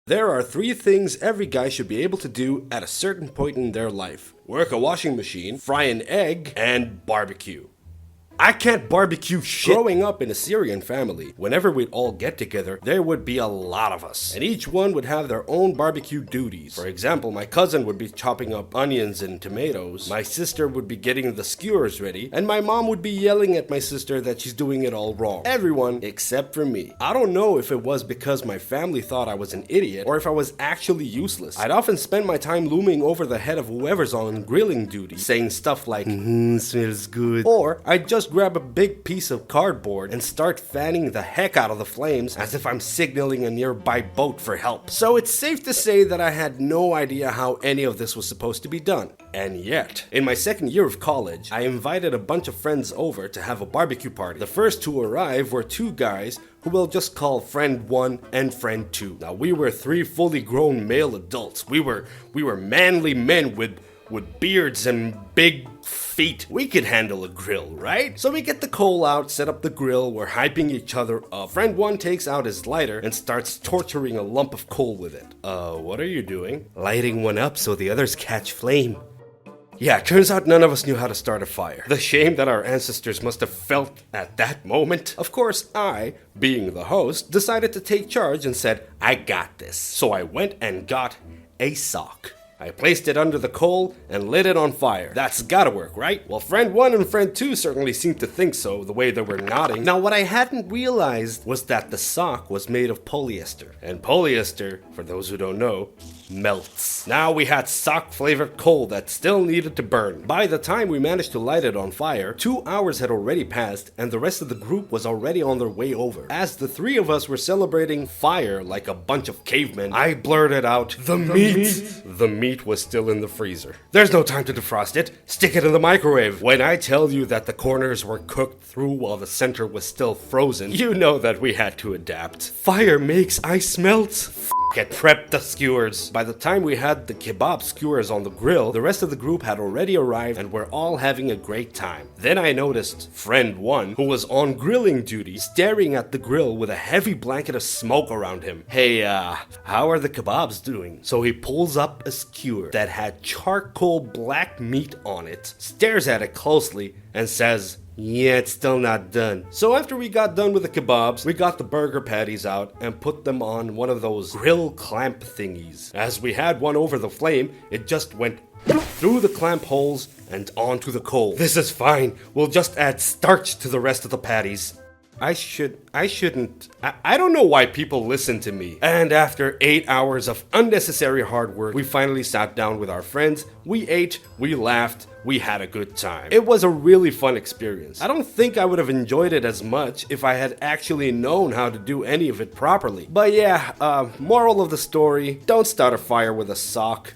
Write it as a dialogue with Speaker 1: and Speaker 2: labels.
Speaker 1: There are 3 things every guy should be able to do at a certain point in their life: work a washing machine, fry an egg, and barbecue. I can't barbecue shit. Growing up in a Syrian family, whenever we'd all get together, there would be a lot of us, and each one would have their own barbecue duties. For example, my cousin would be chopping up onions and tomatoes, my sister would be getting the skewers ready, and my mom would be yelling at my sister that she's doing it all wrong. Everyone except for me. I don't know if it was because my family thought I was an idiot, or if I was actually useless. I'd often spend my time looming over the head of whoever's on grilling duty, saying stuff like, smells good, or I'd just grab a big piece of cardboard and start fanning the heck out of the flames as if I'm signaling a nearby boat for help. So it's safe to say that I had no idea how any of this was supposed to be done. And yet, in my second year of college, I invited a bunch of friends over to have a barbecue party. The first to arrive were 2 guys who we'll just call friend 1 and friend 2. Now, we were 3 fully grown male adults. We were manly men with beards and big feet. We could handle a grill, right? So we get the coal out, set up the grill, we're hyping each other up. Friend 1 takes out his lighter and starts torturing a lump of coal with it. What are you doing? Lighting one up so the others catch flame. Yeah, turns out none of us knew how to start a fire. The shame that our ancestors must have felt at that moment. Of course, I, being the host, decided to take charge and said, I got this. So I went and got a sock. I placed it under the coal and lit it on fire. That's gotta work, right? Well, friend 1 and friend 2 certainly seemed to think so, the way they were nodding. Now, what I hadn't realized was that the sock was made of polyester. And polyester, for those who don't know, melts. Now we had sock-flavored coal that still needed to burn. By the time we managed to light it on fire, 2 hours had already passed and the rest of the group was already on their way over. As the 3 of us were celebrating fire like a bunch of cavemen, I blurted out, The meat! The meat was still in the freezer. There's no time to defrost it. Stick it in the microwave. When I tell you that the corners were cooked through while the center was still frozen, you know that we had to adapt. Fire makes ice melt. Get prepped the skewers. By the time we had the kebab skewers on the grill, the rest of the group had already arrived and were all having a great time. Then I noticed friend 1, who was on grilling duty, staring at the grill with a heavy blanket of smoke around him. Hey, how are the kebabs doing? So he pulls up a skewer that had charcoal black meat on it, stares at it closely, and says, yeah, it's still not done. So after we got done with the kebabs, we got the burger patties out and put them on one of those grill clamp thingies. As we had one over the flame, it just went through the clamp holes and onto the coal. This is fine. We'll just add starch to the rest of the patties. I shouldn't. I don't know why people listen to me. And after 8 hours of unnecessary hard work, we finally sat down with our friends. We ate, we laughed, we had a good time. It was a really fun experience. I don't think I would have enjoyed it as much if I had actually known how to do any of it properly. But yeah, moral of the story, don't start a fire with a sock.